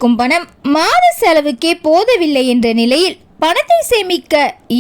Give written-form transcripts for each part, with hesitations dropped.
வைத்திருக்கும் பணம் மாத செலவுக்கே போதவில்லை என்ற நிலையில் பணத்தை சேமிக்க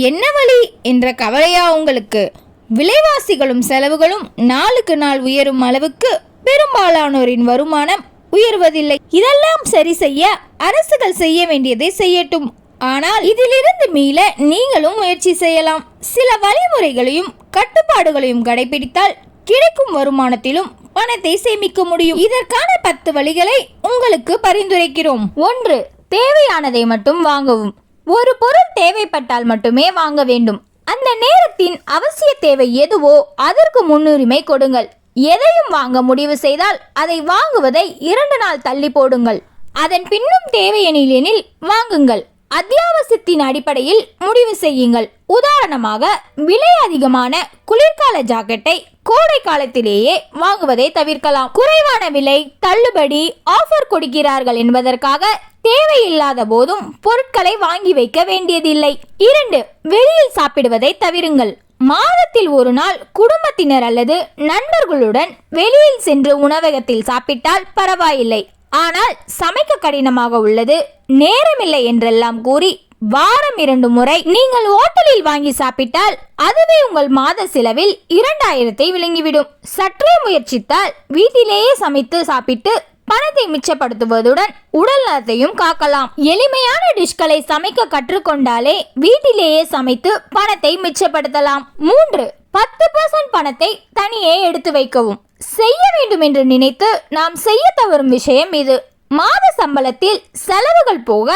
என்ன வழி என்ற கவலையா உங்களுக்கு? விலைவாசிகளும் செலவுகளும் நாளுக்கு நாள் உயரும் அளவுக்கு பெரும்பாலானோரின் வருமானம் உயர்வதில்லை. இதெல்லாம் சரி செய்ய அரசுகள் செய்ய வேண்டியதை செய்யட்டும். ஆனால் இதிலிருந்து மீள நீங்களும் முயற்சி செய்யலாம். சில வழிமுறைகளையும் கட்டுப்பாடுகளையும் கடைபிடித்தால் கிடைக்கும் வருமானத்திலும் பணத்தை சேமிக்க முடியும். இதற்கான 10 வழிகளை உங்களுக்கு பரிந்துரைக்கிறோம். 1. தேவையானதை மட்டும் வாங்கவும். ஒரு பொருள் தேவைப்பட்டால் மட்டுமே வாங்க வேண்டும். அந்த நேரத்தின் அவசிய தேவை எதுவோ அதற்கு முன்னுரிமை கொடுங்கள். எதையும் வாங்க முடிவு செய்தால் அதை வாங்குவதை 2 நாள் தள்ளி போடுங்கள். அதன் பின்னும் தேவையெனில் வாங்குங்கள். அத்தியாவசியத்தின் அடிப்படையில் முடிவு செய்யுங்கள். உதாரணமாக, விலை அதிகமான குளிர்கால ஜாக்கெட்டை கோடை காலத்திலேயே வாங்குவதை தவிர்க்கலாம். குறைவான விலை, தள்ளுபடி, ஆஃபர் கொடுக்கிறார்கள் என்பதற்காக தேவையில்லாத போதும் பொருட்களை வாங்கி வைக்க வேண்டியதில்லை. 2. வெளியில் சாப்பிடுவதை தவிருங்கள். மாதத்தில் ஒரு நாள் குடும்பத்தினர் அல்லது நண்பர்களுடன் வெளியில் சென்று உணவகத்தில் சாப்பிட்டால் பரவாயில்லை. ஆனால் சமைக்க கடினமாக உள்ளது, நேரமில்லை என்றெல்லாம் கூறி வாரம் 2 முறை நீங்கள் ஹோட்டலில் வாங்கி சாப்பிட்டால் அதுவே உங்கள் மாத செலவில் 2000 விழுங்கிவிடும். சற்றே முயற்சித்தால் வீட்டிலேயே சமைத்து சாப்பிட்டு பணத்தை மிச்சப்படுத்துவதுடன் உடல் நலத்தையும் காக்கலாம். எளிமையான டிஷ்களை சமைக்க கற்றுக்கொண்டாலே வீட்டிலேயே சமைத்து பணத்தை மிச்சப்படுத்தலாம். 3. 10% பணத்தை தனியே எடுத்து வைக்கவும். செய்ய வேண்டும் என்று நினைத்து நாம் செய்ய தவறும் விஷயம் இது. மாத சம்பளத்தில் செலவுகள் போக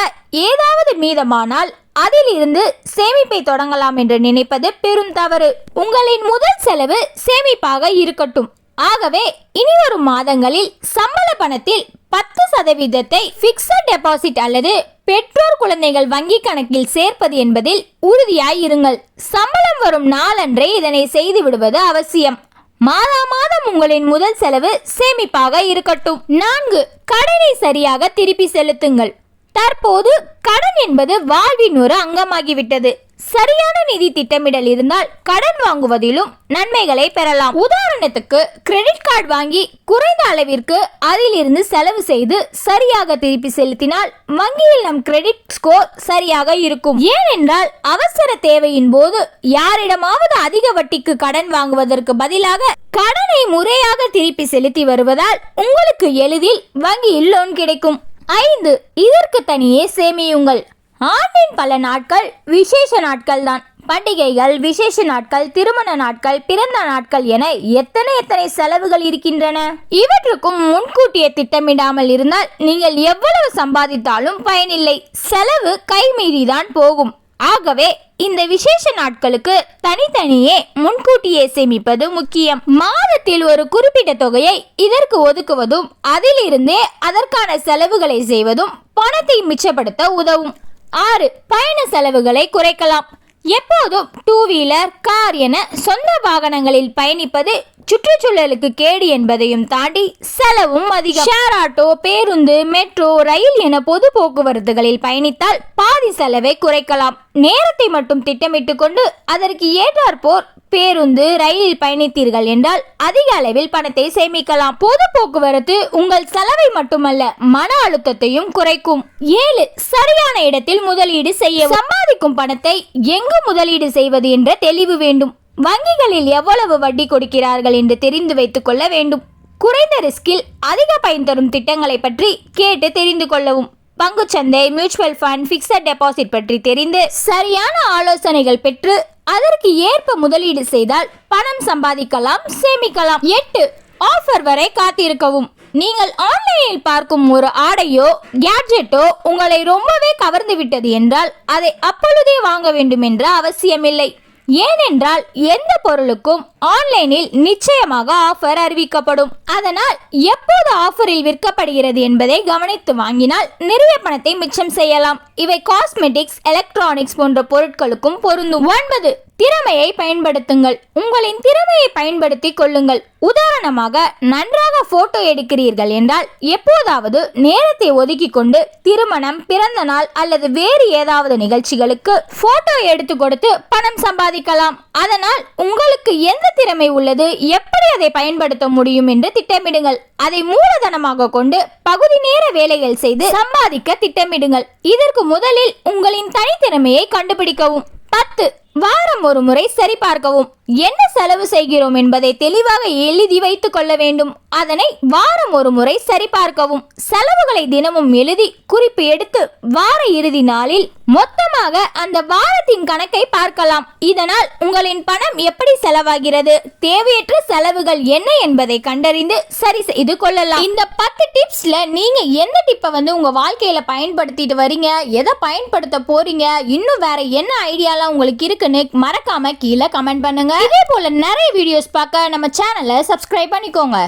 ஏதாவது மீதமானால் அதில் இருந்து சேமிப்பை தொடங்கலாம் என்று நினைப்பது பெரும் தவறு. உங்களின் முதல் செலவு சேமிப்பாக இருக்கட்டும். ஆகவே இனிவரும் மாதங்களில் சம்பள பணத்தில் 10% பிக்ஸட் டெபாசிட் அல்லது பெற்றோர் குழந்தைகள் வங்கி கணக்கில் சேர்ப்பது என்பதில் உறுதியாயிருங்கள். சம்பளம் வரும் நாளன்றே இதனை செய்து விடுவது அவசியம். மாதம் உங்களின் முதல் செலவு சேமிப்பாக இருக்கட்டும். 4. கடனை சரியாக திருப்பி செலுத்துங்கள். தற்போது கடன் என்பது வாழ்வின் ஒரு அங்கமாகிவிட்டது. சரியான நிதி திட்டமிடல் இருந்தால் கடன் வாங்குவதிலும் நன்மைகளை பெறலாம். உதாரணத்துக்கு, கிரெடிட் கார்டு வாங்கி குறைந்த அளவிற்கு அதிலிருந்து செலவு செய்து சரியாக திருப்பி செலுத்தினால் வங்கியில் நம் கிரெடிட் ஸ்கோர் சரியாக இருக்கும். ஏனென்றால் அவசர தேவையின் போது யாரிடமாவது அதிக வட்டிக்கு கடன் வாங்குவதற்கு பதிலாக கடனை முறையாக திருப்பி செலுத்தி வருவதால் உங்களுக்கு எளிதில் வங்கியில் லோன் கிடைக்கும். 5. இதற்கு தனியே சேமியுங்கள். ஆண்டின் பல நாட்கள் விசேஷ நாட்கள் தான். பண்டிகைகள், விசேஷ நாட்கள், திருமண நாட்கள், பிறந்த நாட்கள் என எத்தனை செலவுகள் இருக்கின்றன. இவற்றுக்கும் முன்கூட்டியே திட்டமிடாமல் இருந்தால் நீங்கள் எவ்வளவு சம்பாதித்தாலும் பயனில்லை. செலவு கைமீறிதான் போகும். ஆகவே இந்த விசேஷ நாட்களுக்கு தனித்தனியே முன்கூட்டியே சேமிப்பது முக்கியம். மாதத்தில் ஒரு குறிப்பிட்ட தொகையை இதற்கு ஒதுக்குவதும் அதிலிருந்தே அதற்கான செலவுகளை செய்வதும் பணத்தை மிச்சப்படுத்த உதவும். 6. பயண செலவுகளை குறைக்கலாம். எப்போதும் 2 வீலர், கார் என சொந்த வாகனங்களில் பயணிப்பது சுற்றுச்சூழலுக்கு கேடு என்பதையும் தாண்டி செலவும் அதிகம். ஷேர் ஆட்டோ, பேருந்து, மெட்ரோ, ரயில் என பொது போக்குவரத்துகளில் பயணித்தால் பாதி செலவை குறைக்கலாம். நேரத்தை மட்டும் திட்டமிட்டு கொண்டு அதற்கு ஏற்றாற்போர் பேருந்து, ரயிலில் பயணித்தீர்கள் என்றால் அதிக அளவில் பணத்தை சேமிக்கலாம். பொது போக்குவரத்து உங்கள் செலவை மட்டுமல்ல மன அழுத்தத்தையும் குறைக்கும். 7. சரியான இடத்தில் முதலீடு செய்ய. சம்பாதிக்கும் பணத்தை எங்கு முதலீடு செய்வது என்ற தெளிவு வேண்டும். வங்கிகளில் எவ்வளவு வட்டி கொடுக்கிறார்கள் என்று தெரிந்து வைத்துக் கொள்ள வேண்டும். குறைந்த ரிஸ்கில் அதிக பயன் தரும் திட்டங்களை பற்றி கேட்டு தெரிந்து கொள்ளவும். பங்குச்சந்தை, மியூச்சுவல் ஃபண்ட், பிக்ஸட் டெபாசிட் பற்றி தெரிந்து சரியான ஆலோசனைகள் பெற்று அதற்கு ஏற்ப முதலீடு செய்தால் பணம் சம்பாதிக்கலாம், சேமிக்கலாம். 8. ஆஃபர் வரை காத்திருக்கவும். நீங்கள் ஆன்லைனில் பார்க்கும் ஒரு ஆடையோ கேட்ஜெட்டோ உங்களை ரொம்பவே கவர்ந்து விட்டது என்றால் அதை அப்பொழுதே வாங்க வேண்டும் என்ற அவசியமில்லை. ஏனென்றால் எந்த பொருளுக்கும் ஆன்லைனில் நிச்சயமாக ஆஃபர் அறிவிக்கப்படும். அதனால் எப்போது ஆஃபரில் விற்கப்படுகிறது என்பதை கவனித்து வாங்கினால் நிறைய பணத்தை மிச்சம் செய்யலாம். இவை காஸ்மெட்டிக்ஸ், எலக்ட்ரானிக்ஸ் போன்ற பொருட்களுக்கும் பொருந்தும். 9. திறமையை பயன்படுத்துங்கள். உங்களின் திறமையை பயன்படுத்திக் கொள்ளுங்கள். உதாரணமாக, நன்றாக போட்டோ எடுக்கிறீர்கள் என்றால் எப்போதாவது நேரத்தை ஒதுக்கி கொண்டு திருமணம், பிறந்த நாள் அல்லது வேறு ஏதாவது நிகழ்ச்சிகளுக்கு போட்டோ எடுத்து கொடுத்து பணம் சம்பாதிக்கலாம். அதனால் உங்களுக்கு எந்த திறமை உள்ளது, எப்படி அதை பயன்படுத்த முடியும் என்று திட்டமிடுங்கள். அதை மூலதனமாக கொண்டு பகுதி நேர வேலைகள் செய்து சம்பாதிக்க திட்டமிடுங்கள். இதற்கு முதலில் உங்களின் தனித்திறமையை கண்டுபிடிக்கவும். 10. வாரம் ஒரு முறை சரிபார்க்கவும். என்ன செலவு செய்கிறோம் என்பதை தெளிவாக எழுதி வைத்துக் கொள்ள வேண்டும். அதனை வாரம் ஒரு முறை சரிபார்க்கவும். செலவுகளை தினமும் எழுதி குறிப்பு எடுத்து வார இறுதி நாளில் மொத்தமாக அந்த வாரத்தின் கணக்கை பார்க்கலாம். இதனால் உங்களின் பணம் எப்படி செலவாகிறது, தேவையற்ற செலவுகள் என்ன என்பதை கண்டறிந்து சரி செய்து கொள்ளலாம். இந்த 10 டிப்ஸ்ல நீங்க எந்த டிப்பை உங்க வாழ்க்கையில பயன்படுத்திட்டு வரீங்க, எதை பயன்படுத்த போறீங்க, இன்னும் வேற என்ன ஐடியாலாம் உங்களுக்கு இருக்குன்னு மறக்காம கீழே கமெண்ட் பண்ணுங்க. இதே போல நிறைய வீடியோஸ் பார்க்க நம்ம சேனலை சப்ஸ்கிரைப் பண்ணிக்கோங்க.